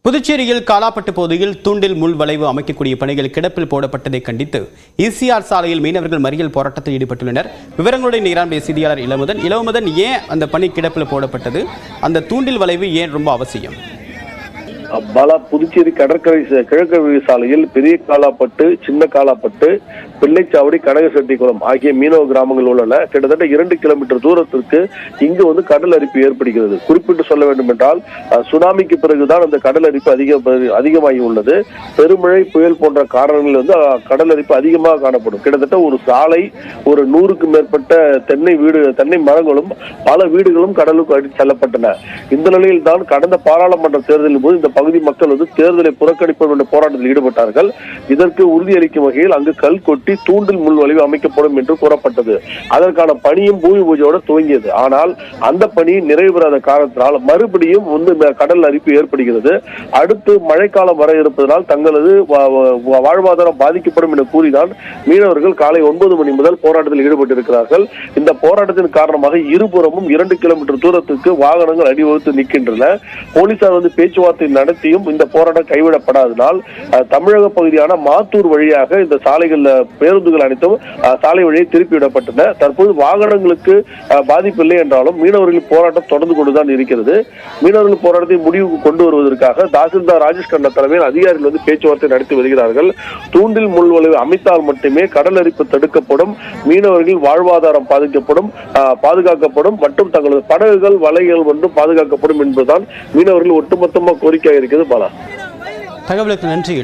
புதுச்சேரியில் காலாப்பட்டு பகுதியில் தூண்டில் முள் வளைவு அமைக்கக்கூடிய பணிகள் கிடப்பில் போடப்பட்டதை கண்டித்து ECR சாலையில் மீனவர்கள் மறியல் போராட்டத்தில் ஈடுபட்டுள்ளனர். விவரங்களுடன் நீராண்டிய செய்தியாளர் இளமுதன், ஏன் அந்த பணி கிடப்பில் போடப்பட்டது? அந்த தூண்டில் வளைவு ஏன் ரொம்ப அவசியம்? புதுச்சேரி கடற்கரை கிழக்கு சாலையில் பெரிய காலாப்பட்டு, சின்ன காலாப்பட்டு, பிள்ளைச்சாவடி, கனகசெட்டிக்குளம் ஆகிய மீனவ கிராமங்கள் உள்ளன. கிட்டத்தட்ட 2 கிலோமீட்டர் தூரத்திற்கு இங்கு கடல் அரிப்பு ஏற்படுகிறது. குறிப்பிட்டு சொல்ல வேண்டும் என்றால், சுனாமிக்கு பிறகுதான் அந்த கடல் அரிப்பு அதிகமாகி உள்ளது. பெருமழை, புயல் போன்ற காரணங்கள் கடல் அரிப்பு அதிகமாக காணப்படும். கிட்டத்தட்ட ஒரு சாலை, ஒரு 100க்கும் மேற்பட்ட தென்னை மரங்களும் பல வீடுகளும் கடலுக்கு அடித்து செல்லப்பட்டன. இந்த நிலையில் தான் கடந்த பாராளுமன்ற தேர்தலின் போது இந்த பகுதி மக்கள் தேர்தலை புறக்கணிப்போம் என்ற போராட்டத்தில் ஈடுபட்டார்கள். இதற்கு உறுதியளிக்கும் வகையில் அங்கு கல் கொட்டி தூண்டில் முள் வளைவு அமைக்கப்படும் என்று கூறப்பட்டது. அதற்கான பணியும் பூமி பூஜையோடு துவங்கியது. ஆனால் அந்த பணி நிறைவு பெறாத காரணத்தினால் மறுபடியும் கடல் அரிப்பு ஏற்படுகிறது. அடுத்து மழைக்காலம் வர இருப்பதனால் தங்களது வாழ்வாதாரம் பாதிக்கப்படும் என கூறிதான் மீனவர்கள் காலை 9 மணி முதல் போராட்டத்தில் ஈடுபட்டிருக்கிறார்கள். இந்த போராட்டத்தின் காரணமாக இருபுறமும் 2 கிலோமீட்டர் தூரத்துக்கு வாகனங்கள் அணிவகுத்து நிற்கின்றன. போலீசார் பேச்சுவார்த்தை நடத்தியும் இந்த போராட்டம் கைவிடப்படாததால் தமிழக பகுதியான மாத்தூர் வழியாக இந்த சாலைகள் பேருந்துகள் அனைத்தும் சாலை வழியை திருப்பிவிடப்பட்டன. தற்போது வாகனங்களுக்கு பாதிப்பு இல்லை என்றாலும் மீனவர்களின் போராட்டம் தொடர்ந்து கொண்டுதான் இருக்கிறது. மீனவர்கள் போராட்டத்தை முடிவுக்கு கொண்டு வருவதற்காக தாசில்தார் ராஜேஷ் கண்ணா தலைமையில் அதிகாரிகள் பேச்சுவார்த்தை நடத்தி வருகிறார்கள். தூண்டில் முள் வளைவு அமைத்தால் மட்டுமே கடல் அரிப்பு தடுக்கப்படும், மீனவர்கள் வாழ்வாதாரம் பாதுகாக்கப்படும் மற்றும் தங்களது படகுகள், வலைகள் பாதுகாக்கப்படும் என்பதுதான் மீனவர்கள் ஒட்டுமொத்தமாக கோரிக்கையாக இருக்கிறது. பாலா, தகவலுக்கு நன்றி.